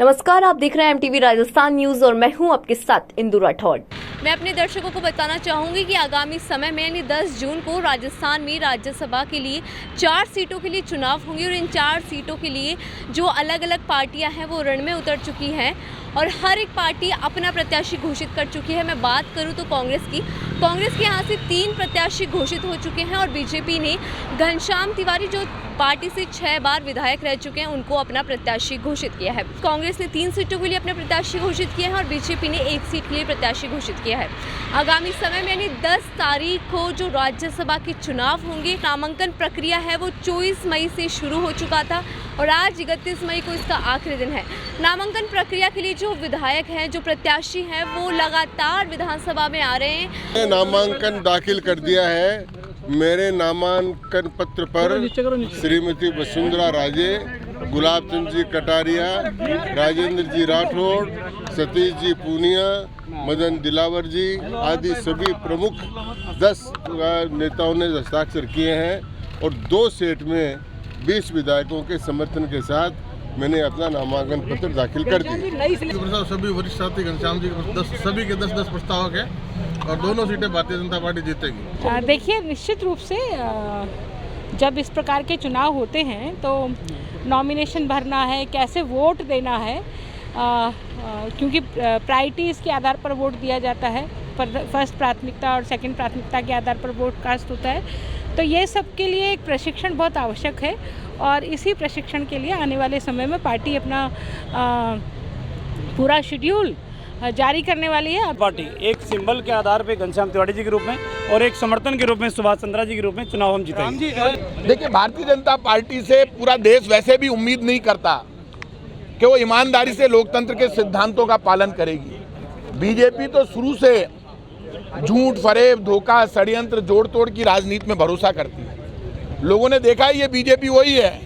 नमस्कार, आप देख रहे हैं MTV राजस्थान न्यूज और मैं हूं आपके साथ इंदु राठौड़। मैं अपने दर्शकों को बताना चाहूंगी कि आगामी समय में यानी 10 जून को राजस्थान में राज्यसभा के लिए 4 सीटों के लिए चुनाव होंगे और इन 4 सीटों के लिए जो अलग अलग पार्टियां हैं वो रण में उतर चुकी हैं और हर एक पार्टी अपना प्रत्याशी घोषित कर चुकी है। मैं बात करूं तो कांग्रेस के यहाँ से 3 प्रत्याशी घोषित हो चुके हैं और बीजेपी ने घनश्याम तिवारी जो पार्टी से 6 बार विधायक रह चुके हैं उनको अपना प्रत्याशी घोषित किया है। कांग्रेस ने 3 सीटों के लिए अपने प्रत्याशी घोषित किए हैं और बीजेपी ने 1 सीट के लिए प्रत्याशी घोषित किया है। आगामी समय में यानी 10 तारीख को जो राज्यसभा के चुनाव होंगे, नामांकन प्रक्रिया है वो 24 मई से शुरू हो चुका था और आज 31 मई को इसका आखिरी दिन है। नामांकन प्रक्रिया के लिए जो विधायक हैं, जो प्रत्याशी हैं, वो लगातार विधानसभा में आ रहे हैं। नामांकन दाखिल कर दिया है। मेरे नामांकन पत्र पर श्रीमती वसुंधरा राजे, गुलाब चंद जी कटारिया, राजेंद्र जी राठौड़, सतीश जी पूनिया, मदन दिलावर जी आदि सभी प्रमुख 10 नेताओं ने हस्ताक्षर किए हैं और 2 सेट में 20 विधायकों के समर्थन के साथ मैंने अपना नामांकन पत्र दाखिल कर दिया। सभी वरिष्ठ साथी घनश्याम जी सभी के 10-10 प्रस्तावक हैं और दोनों सीटें भारतीय जनता पार्टी जीतेगी। देखिए, निश्चित रूप से जब इस प्रकार के चुनाव होते हैं तो नॉमिनेशन भरना है, कैसे वोट देना है, क्योंकि प्रायोरिटीज़ के आधार पर वोट दिया जाता है, फर्स्ट प्राथमिकता और सेकंड प्राथमिकता के आधार पर वोट कास्ट होता है। तो ये सब के लिए एक प्रशिक्षण बहुत आवश्यक है और इसी प्रशिक्षण के लिए आने वाले समय में पार्टी अपना पूरा शेड्यूल जारी करने वाली है। पार्टी एक सिंबल के आधार पे घनश्याम तिवारी जी के रूप में और एक समर्थन के रूप में सुभाष चंद्रा जी के रूप में चुनाव हम जीतेंगे। देखिए, भारतीय जनता पार्टी से पूरा देश वैसे भी उम्मीद नहीं करता कि वो ईमानदारी से लोकतंत्र के सिद्धांतों का पालन करेगी। बीजेपी तो शुरू से झूठ, फरेब, धोखा, षड्यंत्र, जोड़ तोड़ की राजनीति में भरोसा करती है। लोगों ने देखा है ये बीजेपी वही है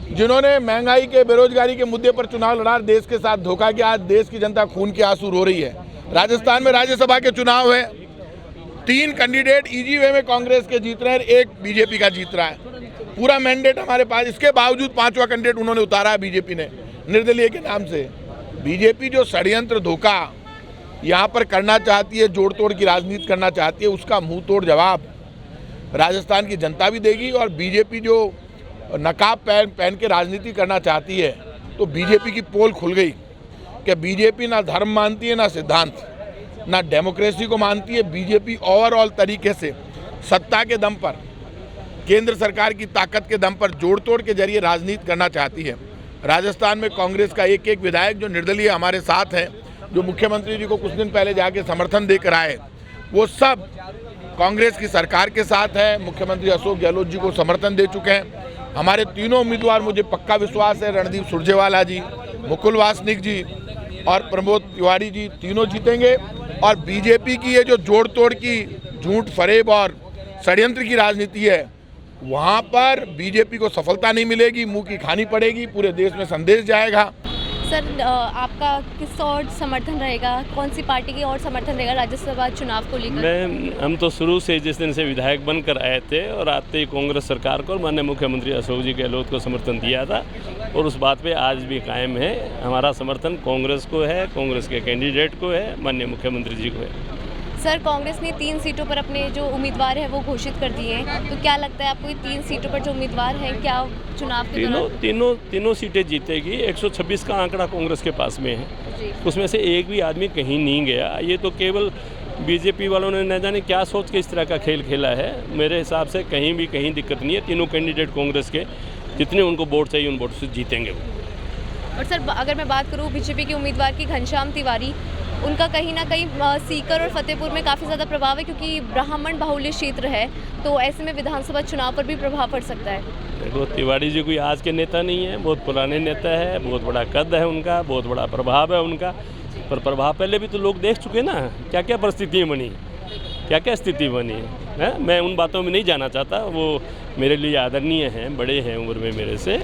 जिन्होंने महंगाई के, बेरोजगारी के मुद्दे पर चुनाव लड़ा, देश के साथ धोखा किया। आज देश की जनता खून के आंसू रो रही है। राजस्थान में राज्यसभा के चुनाव है, 3 कैंडिडेट इजी वे में कांग्रेस के जीत रहे हैं, 1 बीजेपी का जीत रहा है। पूरा मैंडेट हमारे पास, इसके बावजूद 5वां कैंडिडेट उन्होंने उतारा है बीजेपी ने, निर्दलीय के नाम से। बीजेपी जो षड्यंत्र, धोखा यहाँ पर करना चाहती है, जोड़ तोड़ की राजनीति करना चाहती है, उसका मुंह तोड़ जवाब राजस्थान की जनता भी देगी। और बीजेपी जो नकाब पहन के राजनीति करना चाहती है, तो बीजेपी की पोल खुल गई कि बीजेपी ना धर्म मानती है, ना सिद्धांत, ना डेमोक्रेसी को मानती है। बीजेपी ओवरऑल तरीके से सत्ता के दम पर, केंद्र सरकार की ताकत के दम पर जोड़ तोड़ के जरिए राजनीति करना चाहती है। राजस्थान में कांग्रेस का एक विधायक जो निर्दलीय हमारे साथ है, जो मुख्यमंत्री जी को कुछ दिन पहले जाके समर्थन देकर आए, वो सब कांग्रेस की सरकार के साथ है। मुख्यमंत्री अशोक गहलोत जी को समर्थन दे चुके हैं। हमारे तीनों उम्मीदवार, मुझे पक्का विश्वास है, रणदीप सुरजेवाला जी, मुकुल वासनिक जी और प्रमोद तिवारी जी, तीनों जीतेंगे। और बीजेपी की ये जो जोड़ तोड़ की, झूठ, फरेब और षड्यंत्र की राजनीति है, वहाँ पर बीजेपी को सफलता नहीं मिलेगी, मुंह की खानी पड़ेगी, पूरे देश में संदेश जाएगा। सर, आपका किस और समर्थन रहेगा, कौन सी पार्टी की और समर्थन रहेगा राज्यसभा चुनाव को लेकर? हम तो शुरू से जिस दिन से विधायक बनकर आए थे और आते ही कांग्रेस सरकार को और माननीय मुख्यमंत्री अशोक जी गहलोत को समर्थन दिया था और उस बात पे आज भी कायम है। हमारा समर्थन कांग्रेस को है, कांग्रेस के कैंडिडेट को है, माननीय मुख्यमंत्री जी को है। सर, कांग्रेस ने 3 सीटों पर अपने जो उम्मीदवार हैं वो घोषित कर दिए हैं, तो क्या लगता है आपको ये 3 सीटों पर जो उम्मीदवार हैं, क्या चुनाव के दौरान तीनों सीटें जीतेगी? 126 का आंकड़ा कांग्रेस के पास में है, उसमें से एक भी आदमी कहीं नहीं गया। ये तो केवल बीजेपी वालों ने न जाने क्या सोच के इस तरह का खेल खेला है। मेरे हिसाब से कहीं दिक्कत नहीं है। तीनों कैंडिडेट कांग्रेस के, जितने उनको वोट चाहिए उन वोट से जीतेंगे वो। और सर, अगर मैं बात करूँ बीजेपी के उम्मीदवार की, घनश्याम तिवारी, उनका कहीं ना कहीं सीकर और फतेहपुर में काफ़ी ज़्यादा प्रभाव है क्योंकि ब्राह्मण बाहुल्य क्षेत्र है, तो ऐसे में विधानसभा चुनाव पर भी प्रभाव पड़ सकता है। देखो, तिवारी जी कोई आज के नेता नहीं है, बहुत पुराने नेता है, बहुत बड़ा कद है उनका, बहुत बड़ा प्रभाव है उनका। पर प्रभाव पहले भी तो लोग देख चुके ना, क्या क्या परिस्थितियाँ बनी, क्या क्या स्थिति बनी है। मैं उन बातों में नहीं जाना चाहता, वो मेरे लिए आदरणीय हैं, बड़े हैं उम्र में मेरे से,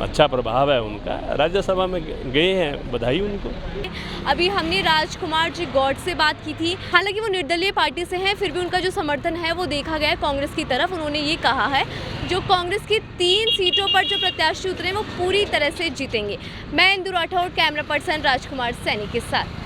अच्छा प्रभाव है उनका, राज्यसभा में गए हैं, बधाई उनको। अभी हमने राजकुमार जी गौड़ से बात की थी, हालांकि वो निर्दलीय पार्टी से हैं, फिर भी उनका जो समर्थन है वो देखा गया है कांग्रेस की तरफ। उन्होंने ये कहा है जो कांग्रेस की 3 सीटों पर जो प्रत्याशी उतरे वो पूरी तरह से जीतेंगे। मैं इंदु राठौड़, कैमरा पर्सन राजकुमार सैनी के साथ।